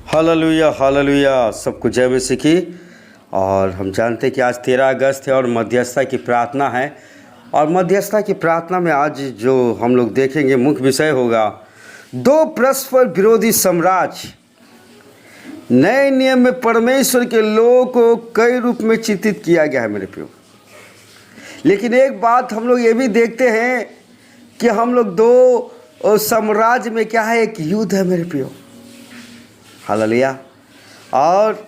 Hallelujah hallelujah, सबको जय मसीह की। और हम जानते हैं कि आज 13 अगस्त है और मध्यस्थता की प्रार्थना है। और मध्यस्थता की प्रार्थना में आज जो हम लोग देखेंगे मुख्य विषय होगा दो परस्पर विरोधी साम्राज्य। नए नियम में परमेश्वर के लोगों को कई रूप में चित्रित किया गया है मेरे प्रियो। लेकिन एक बात हम लोग ये भी देखते हैं कि हम लोग दो साम्राज्य में क्या है, एक युद्ध है मेरे प्रियो। हालेलुया। और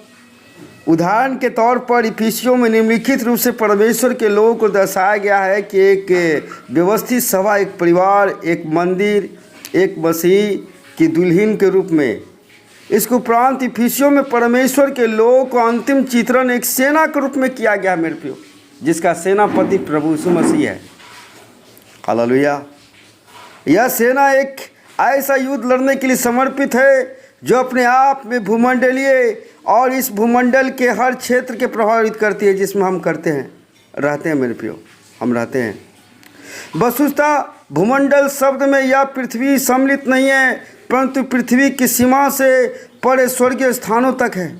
उदाहरण के तौर पर इफिसियों में निम्नलिखित रूप से परमेश्वर के लोगों को दर्शाया गया है कि एक व्यवस्थित सभा, एक परिवार, एक मंदिर, एक मसीह की दुल्हन के रूप में। इसके उपरांत इफिसियों में परमेश्वर के लोगों को अंतिम चित्रण एक सेना के रूप में किया गया है मेरे प्रियो, जिसका सेनापति प्रभु यीशु मसीह है। हालेलुया। यह सेना एक ऐसा युद्ध लड़ने के लिए समर्पित है जो अपने आप में भूमंडलीय और इस भूमंडल के हर क्षेत्र के प्रभावित करती है जिसमें हम रहते हैं मेरे प्रियो, हम रहते हैं। वस्तुतः भूमंडल शब्द में यह पृथ्वी सम्मिलित नहीं है, परंतु पृथ्वी की सीमा से परे स्वर्गीय स्थानों तक है।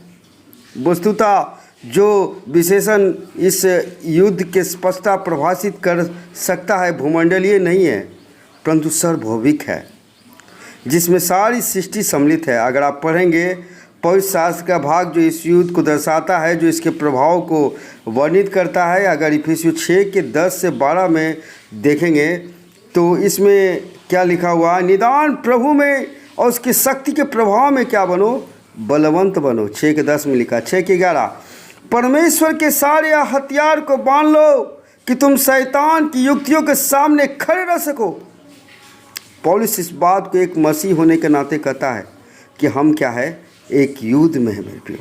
वस्तुतः जो विशेषण इस युद्ध के स्पष्टता प्रभाषित कर सकता है भूमंडलीय नहीं है, परंतु सार्वभौमिक है, जिसमें सारी सृष्टि सम्मिलित है। अगर आप पढ़ेंगे पवित्र शास्त्र का भाग जो इस युद्ध को दर्शाता है, जो इसके प्रभाव को वर्णित करता है, अगर इफिसियों 6 के 10 से 12 में देखेंगे तो इसमें क्या लिखा हुआ है, निदान प्रभु में और उसकी शक्ति के प्रभाव में क्या बनो, बलवंत बनो। 6 के 10 में लिखा। 6 के 11, परमेश्वर के सारे हथियार को बांध लो कि तुम शैतान की युक्तियों के सामने खड़े रह सको। पौलुस इस बात को एक मसीह होने के नाते कहता है कि हम क्या है, एक युद्ध में है मेरे प्रियो,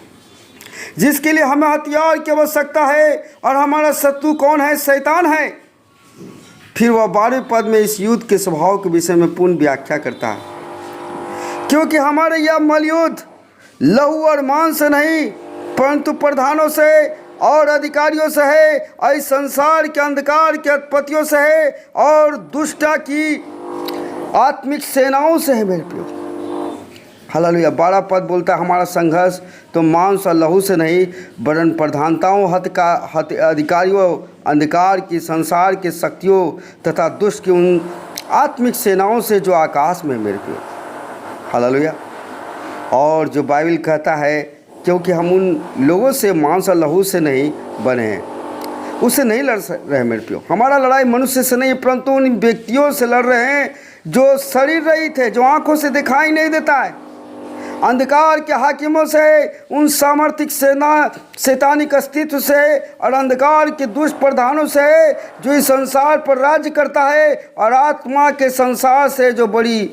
जिसके लिए हमें हथियार की आवश्यकता है। और हमारा शत्रु कौन है? शैतान है। फिर वह 12वें पद में इस युद्ध के स्वभाव के विषय में पूर्ण व्याख्या करता है, क्योंकि हमारे यह मलयुद्ध लहू और मांस से नहीं, परंतु प्रधानों से और अधिकारियों से है, और इस संसार के अंधकार के अधिपतियों से है, और दुष्टता की आत्मिक सेनाओं से है मेरे प्रियो। हालेलुया। 12 पद बोलता है हमारा संघर्ष तो मांस और लहू से नहीं, वरन प्रधानताओं, अधिकारियों, अंधकार की संसार के शक्तियों तथा दुष्ट की उन आत्मिक सेनाओं से जो आकाश में मेरे प्रियो। हालेलुया। और जो बाइबल कहता है, क्योंकि हम उन लोगों से मांस और लहू से नहीं बने हैं, उससे नहीं लड़ रहे मेरे प्रियो। हमारा लड़ाई मनुष्य से नहीं, परंतु उन व्यक्तियों से लड़ रहे हैं जो शरीर रहित है, जो आंखों से दिखाई नहीं देता है, अंधकार के हाकिमों से, उन सामर्थिक सेना शैतानिक अस्तित्व से, और अंधकार के दुष्ट प्रधानों से जो इस संसार पर राज्य करता है, और आत्मा के संसार से जो बड़ी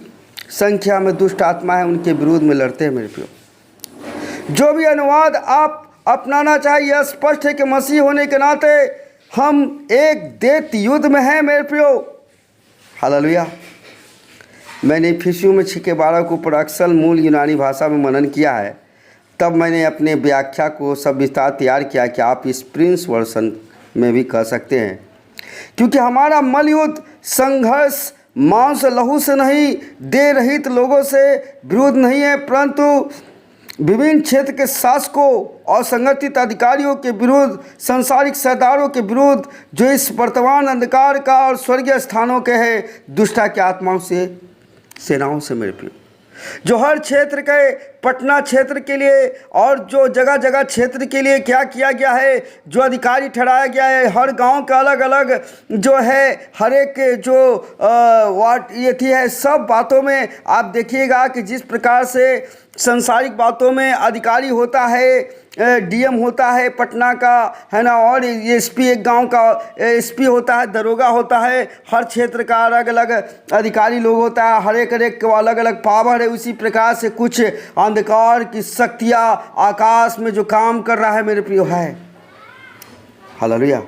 संख्या में दुष्ट आत्मा है, उनके विरोध में लड़ते हैं मेरे प्रियो। जो भी अनुवाद आप अपनाना चाहिए, यह स्पष्ट है कि मसीह होने के नाते हम एक दैत्य युद्ध में हैं मेरे प्रियो। हालेलुया। मैंने इफिसियों में 6 के 12 के ऊपर अक्सर मूल यूनानी भाषा में मनन किया है, तब मैंने अपने व्याख्या को सब विस्तार तैयार किया कि आप इस प्रिंस वर्सन में भी कह सकते हैं, क्योंकि हमारा मलयुद्ध संघर्ष मांस लहू से नहीं, देह रहित लोगों से विरोध नहीं है, परंतु विभिन्न क्षेत्र के शासकों और संगठित अधिकारियों के विरुद्ध, संसारिक सरदारों के विरुद्ध, जो इस वर्तमान अंधकार का और स्वर्गीय स्थानों के हैं, दुष्टता की आत्माओं से, सेनाओं से मेरे प्रियो, जो हर क्षेत्र के, पटना क्षेत्र के लिए और जो जगह जगह क्षेत्र के लिए क्या किया गया है, जो अधिकारी ठहराया गया है, हर गांव का अलग अलग जो है, हर एक जो वाट ये थी है, सब बातों में आप देखिएगा कि जिस प्रकार से संसारिक बातों में अधिकारी होता है, डीएम होता है पटना का, है ना, और एसपी एक गांव का एसपी होता है, दरोगा होता है, हर क्षेत्र का अलग अलग अधिकारी लोग होता है, हर एक को अलग अलग पावर है। उसी प्रकार से कुछ अंधकार की शक्तियाँ आकाश में जो काम कर रहा है मेरे प्रियो है। हालेलुया।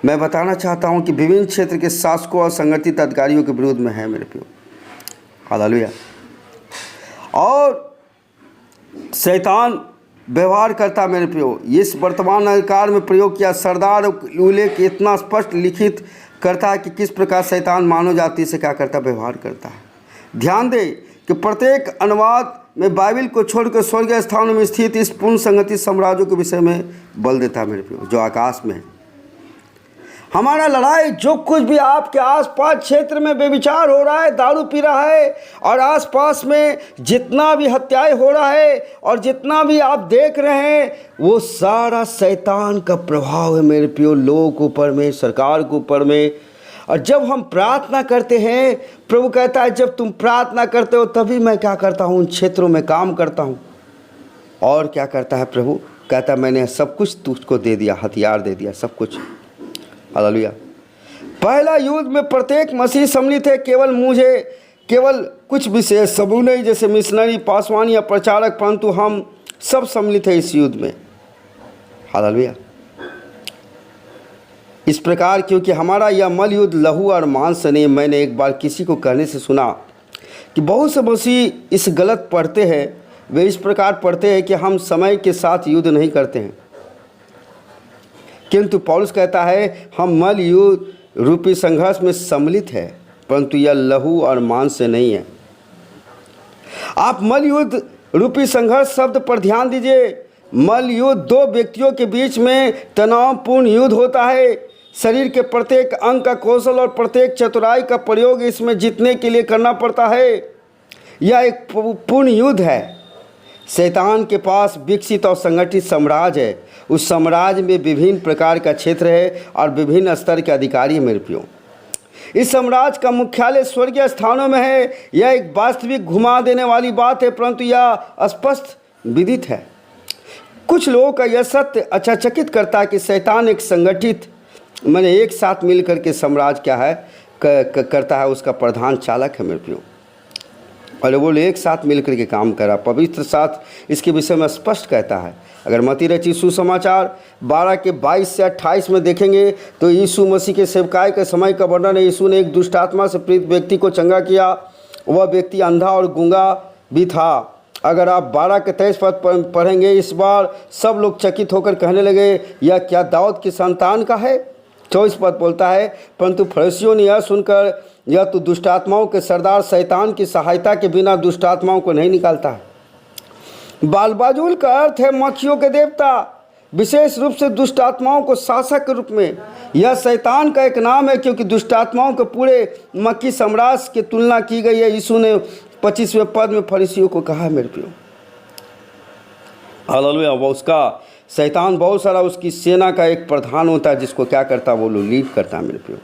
मैं बताना चाहता हूँ कि विभिन्न क्षेत्र के शासकों और संगठित अधिकारियों के विरोध में है मेरे प्रियो। हालेलुया। और शैतान व्यवहार करता मेरे प्रियो, इस वर्तमान अधिकार में प्रयोग किया सरदार उल्लेख इतना स्पष्ट लिखित करता है कि किस प्रकार शैतान मानव जाति से क्या करता, व्यवहार करता है। ध्यान दे कि प्रत्येक अनुवाद मैं बाइबल को छोड़कर स्वर्गीय स्थानों में स्थित इस पूर्ण संगति साम्राज्यों के विषय में बल देता है मेरे प्रियो, जो आकाश में है। हमारा लड़ाई जो कुछ भी आपके आसपास क्षेत्र में बेविचार हो रहा है, दारू पी रहा है, और आसपास में जितना भी हत्याएं हो रहा है और जितना भी आप देख रहे हैं, वो सारा शैतान का प्रभाव है मेरे प्रियो, लोगों के ऊपर में, सरकार के ऊपर में। और जब हम प्रार्थना करते हैं, प्रभु कहता है जब तुम प्रार्थना करते हो तभी मैं क्या करता हूँ, उन क्षेत्रों में काम करता हूँ। और क्या करता है प्रभु, कहता है मैंने सब कुछ तुझको दे दिया, हथियार दे दिया, सब कुछ। हालेलुया। पहला युद्ध में प्रत्येक मसीह सम्मिलित है, केवल कुछ विशेष समूह नहीं, जैसे मिशनरी, पासवान या प्रचारक, परंतु हम सब सम्मिलित है इस युद्ध में। हालेलुया। इस प्रकार क्योंकि हमारा यह मल युद्ध लहू और मांस से नहीं। मैंने एक बार किसी को कहने से सुना कि बहुत से मसीह इस गलत पढ़ते हैं। वे इस प्रकार पढ़ते हैं कि हम समय के साथ युद्ध नहीं करते हैं, किंतु पौलुस कहता है हम मल युद्ध रूपी संघर्ष में सम्मिलित है, परंतु यह लहू और मांस से नहीं है। आप मल युद्ध रूपी संघर्ष शब्द पर ध्यान दीजिए। मल युद्ध दो व्यक्तियों के बीच में तनावपूर्ण युद्ध होता है। शरीर के प्रत्येक अंग का कौशल और प्रत्येक चतुराई का प्रयोग इसमें जीतने के लिए करना पड़ता है। यह एक पूर्ण युद्ध है। शैतान के पास विकसित और संगठित साम्राज्य है। उस साम्राज्य में विभिन्न प्रकार का क्षेत्र है और विभिन्न स्तर के अधिकारी हैं मेरे प्रियो। इस साम्राज्य का मुख्यालय स्वर्गीय स्थानों में है। यह एक वास्तविक घुमा देने वाली बात है, परंतु यह स्पष्ट विदित है। कुछ लोगों का यह सत्य आश्चर्यचकित करता है कि शैतान एक संगठित मैंने एक साथ मिल करके साम्राज्य क्या है करता है, उसका प्रधान चालक है मेरे प्रियो। और वो एक साथ मिल करके काम कर रहा। पवित्र शास्त्र इसके विषय में स्पष्ट कहता है। अगर मत्ती रचित सुसमाचार 12 के 22 से 28 में देखेंगे तो यीशु मसीह के सेवकाई के समय का वर्णन है। यीशु ने एक दुष्ट आत्मा से पीड़ित व्यक्ति को चंगा किया। वह व्यक्ति अंधा और गूंगा भी था। अगर आप 12 के 23 पद पढ़ेंगे, इस बार सब लोग चकित होकर कहने लगे यह क्या दाऊद की संतान का है। 24 पद बोलता है, परंतु फरीसियों ने यह सुनकर यह तो दुष्टात्माओं के सरदार शैतान की सहायता के बिना दुष्टात्माओं को नहीं निकालता है। बालबाजुल का अर्थ है मक्खियों के देवता, विशेष रूप से दुष्टात्माओं को शासक के रूप में। यह शैतान का एक नाम है क्योंकि दुष्टात्माओं के पूरे मक्खी साम्राज्य की तुलना की गई है। यीशु ने 25वें पद में फरीसियों को कहा है मेरे प्रियो। हालेलुया। वो उसका शैतान बहुत सारा उसकी सेना का एक प्रधान होता है, जिसको क्या करता है, वो लीड करता है मेरे प्रियो।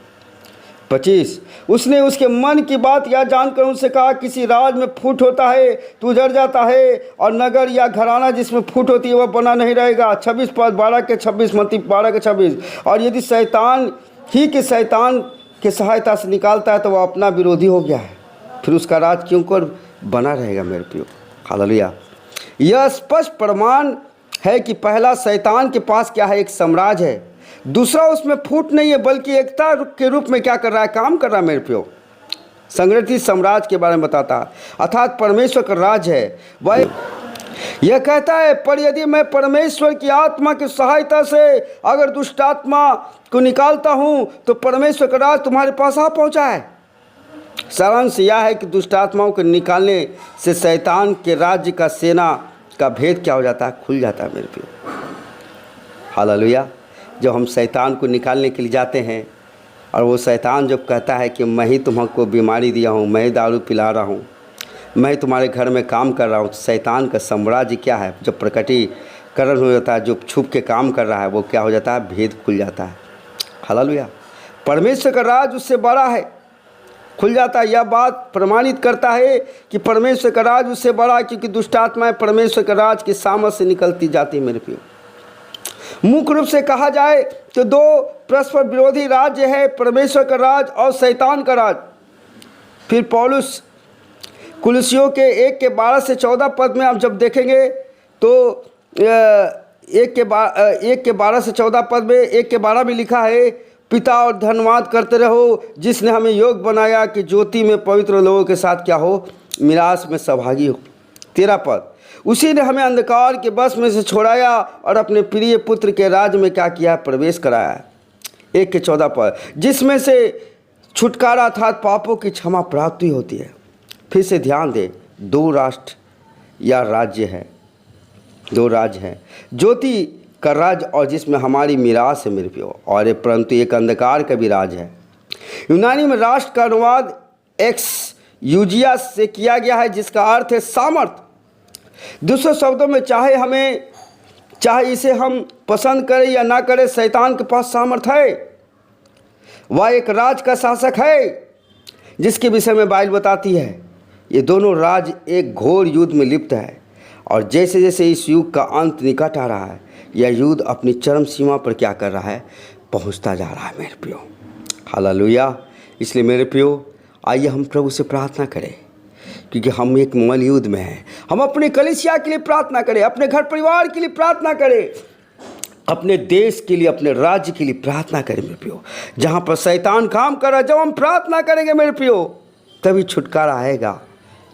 25 उसने उसके मन की बात यह जानकर उनसे कहा, किसी राज में फूट होता है तो उजड़ जाता है, और नगर या घराना जिसमें फूट होती है वह बना नहीं रहेगा। 26 पद 12 के 26 मत्ती 12 के 26। और यदि शैतान के सहायता से निकालता है तो वह अपना विरोधी हो गया है, फिर उसका राज क्यों कर बना रहेगा मेरे प्रियो। हालेलुया। यह स्पष्ट प्रमाण है कि पहला शैतान के पास क्या है, एक साम्राज्य है। दूसरा उसमें फूट नहीं है, बल्कि एकता के रूप में क्या कर रहा है, काम कर रहा है मेरे प्रियो। संगठित साम्राज्य के बारे में बताता है, अर्थात परमेश्वर का राज है। वह यह कहता है, पर यदि मैं परमेश्वर की आत्मा की सहायता से अगर दुष्ट आत्मा को निकालता हूं तो परमेश्वर का राज तुम्हारे पास आ पहुंचा है। सारांश यह है कि दुष्ट आत्माओं को निकालने से शैतान के राज्य का सेना का भेद क्या हो जाता है, खुल जाता है मेरे प्रियो। हालेलुया। जब हम शैतान को निकालने के लिए जाते हैं और वो शैतान जब कहता है कि मैं ही तुमको बीमारी दिया हूँ, मैं ही दारू पिला रहा हूँ, मैं तुम्हारे घर में काम कर रहा हूँ, तो शैतान का साम्राज्य क्या है, जब प्रकटीकरण हो जाता है, जो छुप के काम कर रहा है वो क्या हो जाता है, भेद खुल जाता है। हालेलुया। परमेश्वर का राज उससे बड़ा है, खुल जाता है। यह बात प्रमाणित करता है कि परमेश्वर का राज उससे बड़ा है, क्योंकि दुष्ट आत्माएं परमेश्वर के राज की सामर्थ से निकलती जाती मेरे प्रियो। मुख्य रूप से कहा जाए तो दो परस्पर विरोधी राज्य है, परमेश्वर का राज और शैतान का राज। फिर पौलुस कुलसियों के 1 के 12 से 14 पद में आप जब देखेंगे तो 1 के 12 से 14 पद में 1 के 12 में लिखा है, पिता और धन्यवाद करते रहो जिसने हमें योग्य बनाया कि ज्योति में पवित्र लोगों के साथ क्या हो, मिरास में सहभागी हो। 13 पद, उसी ने हमें अंधकार के बस में से छुड़ाया और अपने प्रिय पुत्र के राज्य में क्या किया, प्रवेश कराया। 1 के 14 पद, जिसमें से छुटकारा अर्थात पापों की क्षमा प्राप्ति होती है। फिर से ध्यान दे, 2 राष्ट्र या राज्य है, दो राज्य हैं, ज्योति का राज और जिसमें हमारी मीरास है मेरे प्रियो, और परंतु एक अंधकार का भी राज है। यूनानी में राष्ट्र का अनुवाद एक्स यूजिया से किया गया है, जिसका अर्थ है सामर्थ। दूसरे शब्दों में चाहे इसे हम पसंद करें या ना करें, शैतान के पास सामर्थ है। वह एक राज का शासक है जिसके विषय में बाइबल बताती है। ये दोनों राज एक घोर युद्ध में लिप्त है, और जैसे जैसे इस युग का अंत निकट आ रहा है, यह युद्ध अपनी चरम सीमा पर क्या कर रहा है, पहुंचता जा रहा है मेरे प्रियो। हालेलुया। इसलिए मेरे प्रियो, आइए हम प्रभु से प्रार्थना करें, क्योंकि हम एक मल युद्ध में हैं। हम अपनी कलीसिया के लिए प्रार्थना करें, अपने घर परिवार के लिए प्रार्थना करें, अपने देश के लिए, अपने राज्य के लिए प्रार्थना करें मेरे प्रियो। जहाँ पर शैतान काम कर रहा है, जब हम प्रार्थना करेंगे मेरे प्रियो, तभी छुटकारा आएगा।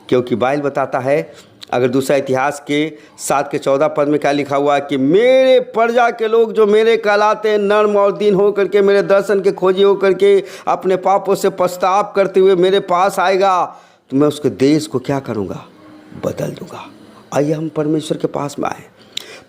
क्योंकि बाइबल बताता है, अगर दूसरा इतिहास के 7:14 में क्या लिखा हुआ है कि मेरे प्रजा के लोग जो मेरे कहलाते हैं, नर्म और दीन हो करके, मेरे दर्शन के खोजी हो करके, अपने पापों से पछताव करते हुए मेरे पास आएगा, तो मैं उसके देश को क्या करूँगा, बदल दूँगा। आइए हम परमेश्वर के पास में आए।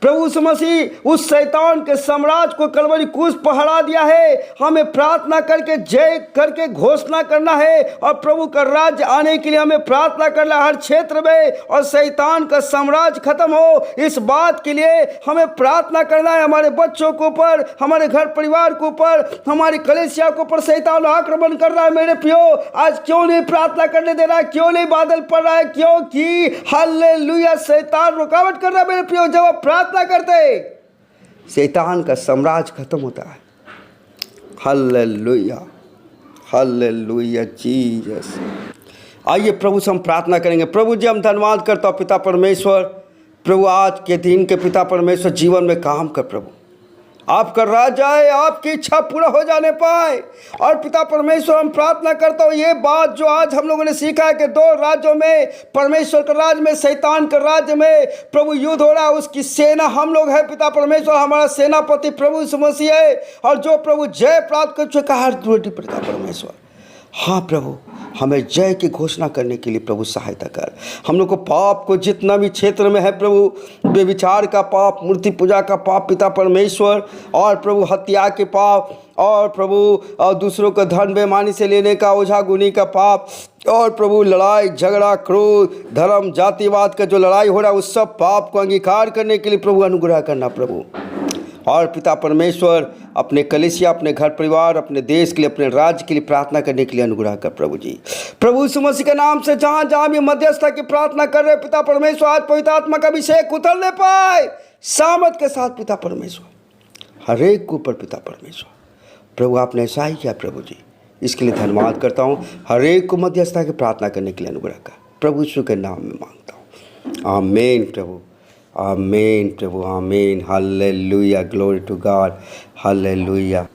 प्रभु यीशु मसीह उस शैतान के साम्राज्य को कलवरी क्रूस पर हरा दिया है। हमें प्रार्थना करके, जय करके घोषणा करना है, और प्रभु का राज्य आने के लिए हमें प्रार्थना करना है हर क्षेत्र में, और शैतान का साम्राज्य खत्म हो, इस बात के लिए हमें प्रार्थना करना है। हमारे बच्चों के ऊपर, हमारे घर परिवार के ऊपर, हमारी कलीसिया के ऊपर शैतान आक्रमण कर रहा है मेरे प्रियो। आज क्यों नहीं प्रार्थना करने दे रहा है, क्यों नहीं बादल पड़ रहा है? क्योंकि हालेलुया, शैतान रुकावट कर रहा है मेरे प्रियो। जब आप प्रार्थना करते, शैतान का साम्राज्य खत्म होता है। Hallelujah, hallelujah Jesus. आइए प्रभु से हम प्रार्थना करेंगे। प्रभु जी, हम धन्यवाद करता हूँ पिता परमेश्वर। प्रभु, आज के दिन के पिता परमेश्वर जीवन में काम कर प्रभु, आपका राज आए, आपकी इच्छा पूरा हो जाने पाए। और पिता परमेश्वर, हम प्रार्थना करता हूँ ये बात जो आज हम लोगों ने सीखा है कि दो राज्यों में, परमेश्वर के राज्य में, शैतान के राज्य में प्रभु युद्ध हो रहा है। उसकी सेना हम लोग है पिता परमेश्वर, हमारा सेनापति प्रभु यीशु मसीह है, और जो प्रभु जय प्राप्त कर चुका हर त्रुटि पिता परमेश्वर। हाँ प्रभु, हमें जय की घोषणा करने के लिए प्रभु सहायता कर। हम लोग को पाप को जितना भी क्षेत्र में है प्रभु, बेविचार का पाप, मूर्ति पूजा का पाप पिता परमेश्वर, और प्रभु हत्या के पाप, और प्रभु और दूसरों का धन बेईमानी से लेने का, ओझागुनी का पाप, और प्रभु लड़ाई झगड़ा, क्रोध, धर्म, जातिवाद का जो लड़ाई हो रहा है, उस सब पाप को अंगीकार करने के लिए प्रभु अनुग्रह करना प्रभु। और पिता परमेश्वर, अपने कलीसिया, अपने घर परिवार, अपने देश के लिए, अपने राज्य के लिए प्रार्थना करने के लिए अनुग्रह कर प्रभु जी। प्रभु यीशु मसीह के नाम से जहाँ जहाँ भी मध्यस्थता की प्रार्थना कर रहे पिता परमेश्वर, आज पवित्र आत्मा का अभिषेक उतरने पाए सामर्थ के साथ पिता परमेश्वर, हर एक के ऊपर पिता परमेश्वर। प्रभु आपने ऐसा ही किया प्रभु जी, इसके लिए धन्यवाद करता हूँ। हर एक को मध्यस्थता की प्रार्थना करने के लिए अनुग्रह कर प्रभु यीशु के नाम में मांगता हूँ, आमीन प्रभु, आमीन प्रभु, आमीन। Hallelujah, glory to God, hallelujah.